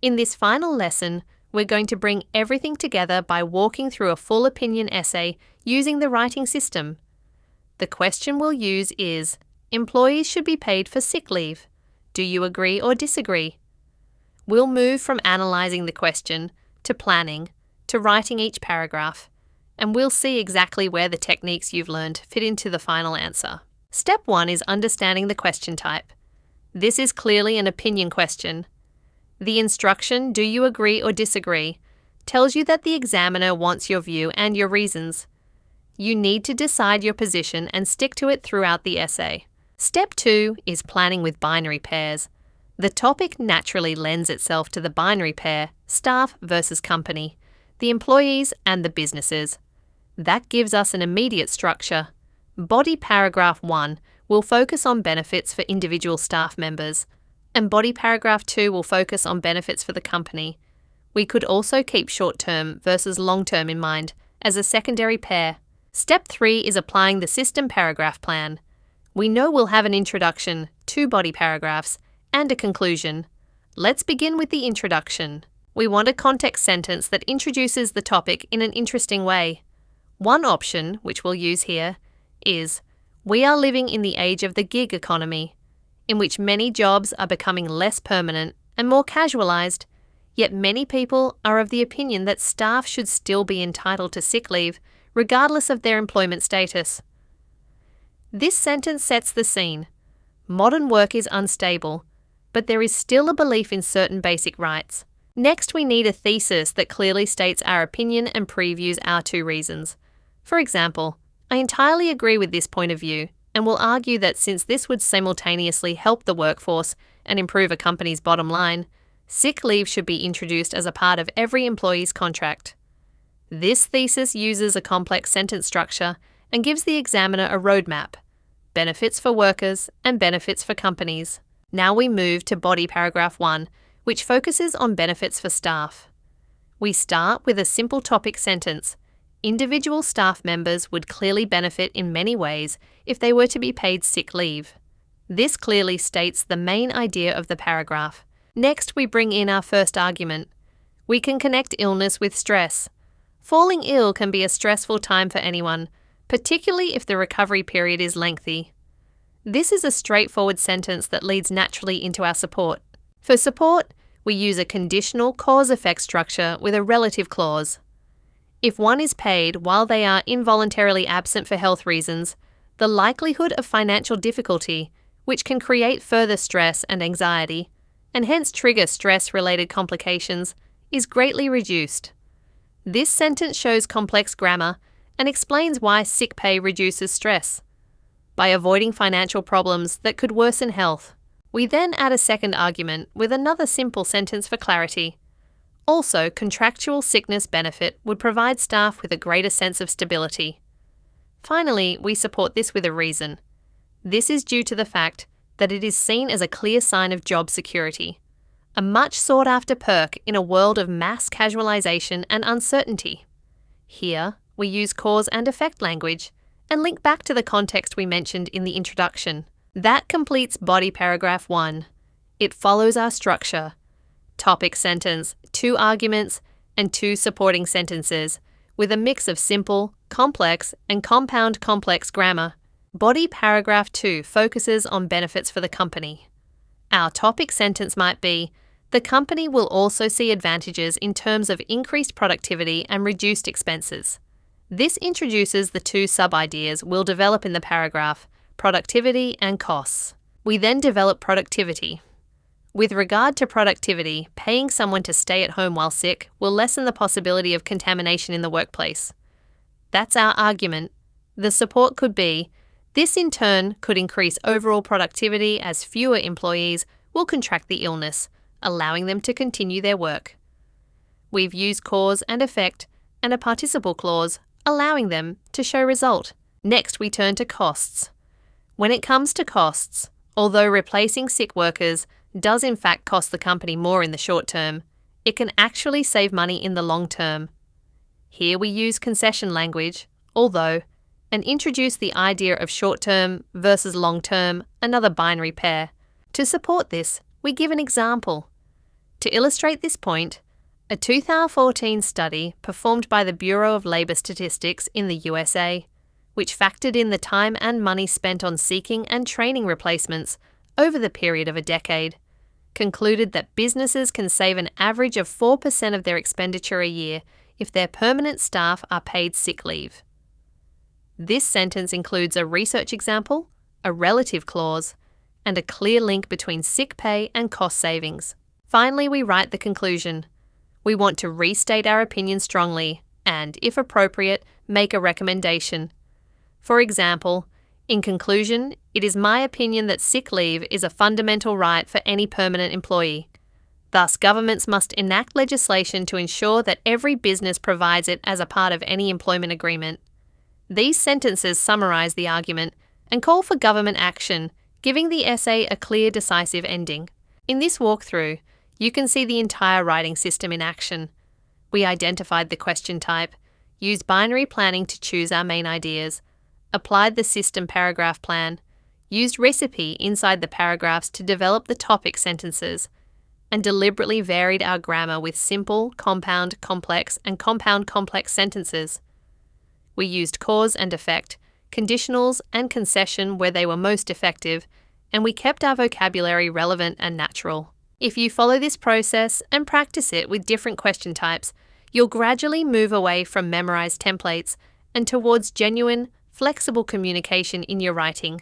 In this final lesson, we're going to bring everything together by walking through a full opinion essay using the writing system. The question we'll use is, employees should be paid for sick leave. Do you agree or disagree? We'll move from analysing the question to planning to writing each paragraph, and we'll see exactly where the techniques you've learned fit into the final answer. Step 1 is understanding the question type. This is clearly an opinion question. The instruction, do you agree or disagree, tells you that the examiner wants your view and your reasons. You need to decide your position and stick to it throughout the essay. Step 2 is planning with binary pairs. The topic naturally lends itself to the binary pair, staff versus company, the employees and the businesses. That gives us an immediate structure. Body paragraph 1 will focus on benefits for individual staff members, and body paragraph 2 will focus on benefits for the company. We could also keep short-term versus long-term in mind as a secondary pair. Step 3 is applying the system paragraph plan. We know we'll have an introduction, 2 body paragraphs, and a conclusion. Let's begin with the introduction. We want a context sentence that introduces the topic in an interesting way. One option, which we'll use here, is, we are living in the age of the gig economy, in which many jobs are becoming less permanent and more casualised, yet many people are of the opinion that staff should still be entitled to sick leave, regardless of their employment status. This sentence sets the scene. Modern work is unstable, but there is still a belief in certain basic rights. Next, we need a thesis that clearly states our opinion and previews our 2 reasons. For example, I entirely agree with this point of view and will argue that since this would simultaneously help the workforce and improve a company's bottom line, sick leave should be introduced as a part of every employee's contract. This thesis uses a complex sentence structure and gives the examiner a roadmap, benefits for workers and benefits for companies. Now we move to body paragraph 1, which focuses on benefits for staff. We start with a simple topic sentence. Individual staff members would clearly benefit in many ways if they were to be paid sick leave. This clearly states the main idea of the paragraph. Next, we bring in our first argument. We can connect illness with stress. Falling ill can be a stressful time for anyone, particularly if the recovery period is lengthy. This is a straightforward sentence that leads naturally into our support. For support, we use a conditional cause-effect structure with a relative clause. If one is paid while they are involuntarily absent for health reasons, the likelihood of financial difficulty, which can create further stress and anxiety, and hence trigger stress-related complications, is greatly reduced. This sentence shows complex grammar and explains why sick pay reduces stress, by avoiding financial problems that could worsen health. We then add a second argument with another simple sentence for clarity. Also, contractual sickness benefit would provide staff with a greater sense of stability. Finally, we support this with a reason. This is due to the fact that it is seen as a clear sign of job security, a much sought-after perk in a world of mass casualisation and uncertainty. Here, we use cause and effect language and link back to the context we mentioned in the introduction. That completes body paragraph 1. It follows our structure. Topic sentence, 2 arguments, and 2 supporting sentences, with a mix of simple, complex, and compound complex grammar. Body paragraph 2 focuses on benefits for the company. Our topic sentence might be, the company will also see advantages in terms of increased productivity and reduced expenses. This introduces the 2 sub-ideas we'll develop in the paragraph, productivity and costs. We then develop productivity. With regard to productivity, paying someone to stay at home while sick will lessen the possibility of contamination in the workplace. That's our argument. The support could be, this in turn could increase overall productivity as fewer employees will contract the illness, allowing them to continue their work. We've used cause and effect and a participle clause, allowing them to show result. Next, we turn to costs. When it comes to costs, although replacing sick workers does in fact cost the company more in the short term, it can actually save money in the long term. Here we use concession language, although, and introduce the idea of short-term versus long-term, another binary pair. To support this, we give an example. To illustrate this point, a 2014 study performed by the Bureau of Labor Statistics in the USA, which factored in the time and money spent on seeking and training replacements over the period of a decade, concluded that businesses can save an average of 4% of their expenditure a year if their permanent staff are paid sick leave. This sentence includes a research example, a relative clause, and a clear link between sick pay and cost savings. Finally, we write the conclusion. We want to restate our opinion strongly and, if appropriate, make a recommendation. For example, in conclusion, it is my opinion that sick leave is a fundamental right for any permanent employee. Thus, governments must enact legislation to ensure that every business provides it as a part of any employment agreement. These sentences summarize the argument and call for government action, giving the essay a clear, decisive ending. In this walkthrough, you can see the entire writing system in action. We identified the question type, used binary planning to choose our main ideas, applied the system paragraph plan, used recipe inside the paragraphs to develop the topic sentences, and deliberately varied our grammar with simple, compound, complex, and compound complex sentences. We used cause and effect, conditionals, and concession where they were most effective, and we kept our vocabulary relevant and natural. If you follow this process and practice it with different question types, you'll gradually move away from memorized templates and towards genuine, flexible communication in your writing.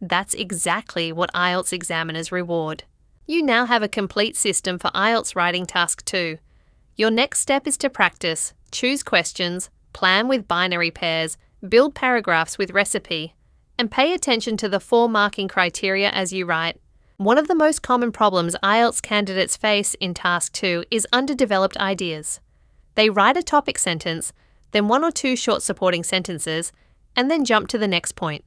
That's exactly what IELTS examiners reward. You now have a complete system for IELTS Writing Task 2. Your next step is to practice, choose questions, plan with binary pairs, build paragraphs with recipe, and pay attention to the 4 marking criteria as you write. One of the most common problems IELTS candidates face in Task 2 is underdeveloped ideas. They write a topic sentence, then 1 or 2 short supporting sentences, and then jump to the next point.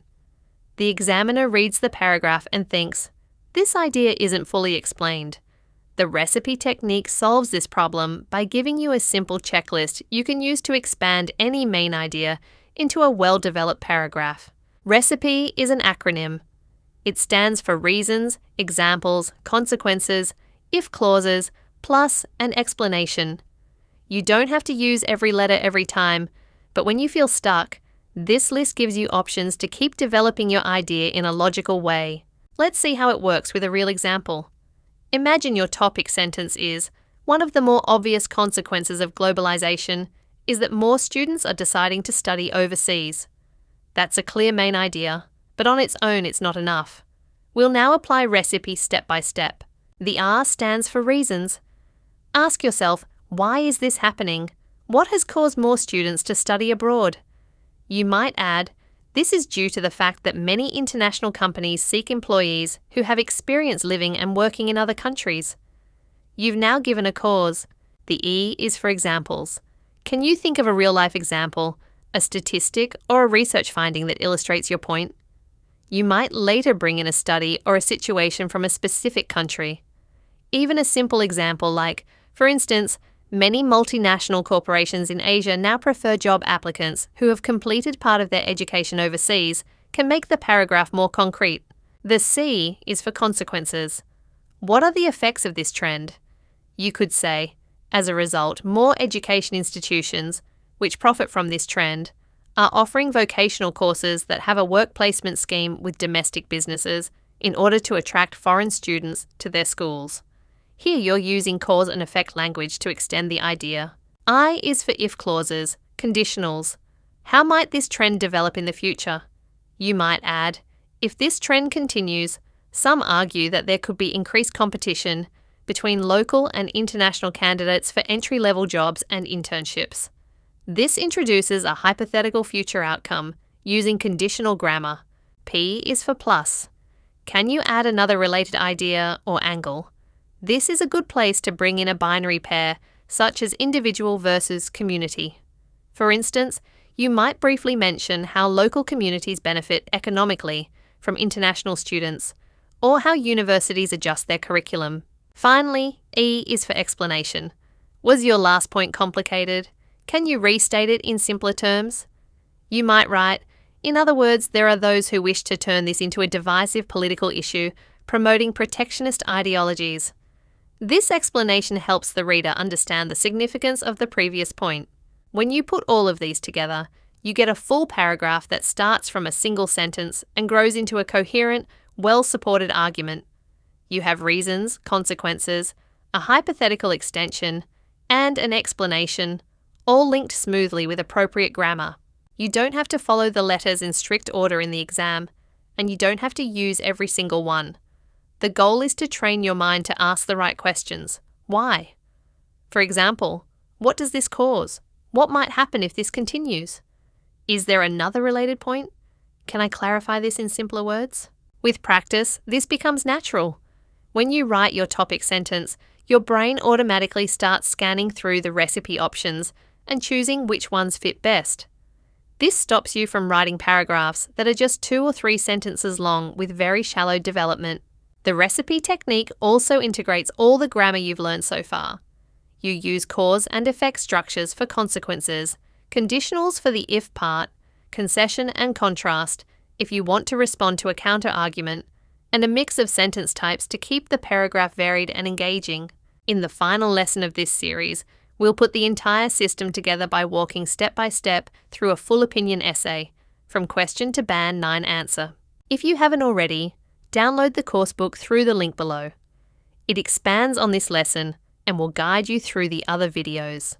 The examiner reads the paragraph and thinks, this idea isn't fully explained. The recipe technique solves this problem by giving you a simple checklist you can use to expand any main idea into a well-developed paragraph. Recipe is an acronym. It stands for reasons, examples, consequences, if clauses, plus an explanation. You don't have to use every letter every time, but when you feel stuck, this list gives you options to keep developing your idea in a logical way. Let's see how it works with a real example. Imagine your topic sentence is, one of the more obvious consequences of globalization is that more students are deciding to study overseas. That's a clear main idea, but on its own it's not enough. We'll now apply recipe step by step. The R stands for reasons. Ask yourself, why is this happening? What has caused more students to study abroad? You might add, this is due to the fact that many international companies seek employees who have experience living and working in other countries. You've now given a cause. The E is for examples. Can you think of a real-life example, a statistic, or a research finding that illustrates your point? You might later bring in a study or a situation from a specific country. Even a simple example like, for instance, many multinational corporations in Asia now prefer job applicants who have completed part of their education overseas can make the paragraph more concrete. The C is for consequences. What are the effects of this trend? You could say, as a result, more education institutions, which profit from this trend, are offering vocational courses that have a work placement scheme with domestic businesses in order to attract foreign students to their schools. Here you're using cause and effect language to extend the idea. I is for if clauses, conditionals. How might this trend develop in the future? You might add, if this trend continues, some argue that there could be increased competition between local and international candidates for entry-level jobs and internships. This introduces a hypothetical future outcome using conditional grammar. P is for plus. Can you add another related idea or angle? This is a good place to bring in a binary pair, such as individual versus community. For instance, you might briefly mention how local communities benefit economically from international students, or how universities adjust their curriculum. Finally, E is for explanation. Was your last point complicated? Can you restate it in simpler terms? You might write, in other words, there are those who wish to turn this into a divisive political issue, promoting protectionist ideologies. This explanation helps the reader understand the significance of the previous point. When you put all of these together, you get a full paragraph that starts from a single sentence and grows into a coherent, well-supported argument. You have reasons, consequences, a hypothetical extension, and an explanation, all linked smoothly with appropriate grammar. You don't have to follow the letters in strict order in the exam, and you don't have to use every single one. The goal is to train your mind to ask the right questions. Why? For example, what does this cause? What might happen if this continues? Is there another related point? Can I clarify this in simpler words? With practice, this becomes natural. When you write your topic sentence, your brain automatically starts scanning through the recipe options and choosing which ones fit best. This stops you from writing paragraphs that are just 2 or 3 sentences long with very shallow development. The recipe technique also integrates all the grammar you've learned so far. You use cause and effect structures for consequences, conditionals for the if part, concession and contrast if you want to respond to a counter-argument, and a mix of sentence types to keep the paragraph varied and engaging. In the final lesson of this series, we'll put the entire system together by walking step by step through a full opinion essay, from question to Band 9 answer. If you haven't already, download the coursebook through the link below. It expands on this lesson and will guide you through the other videos.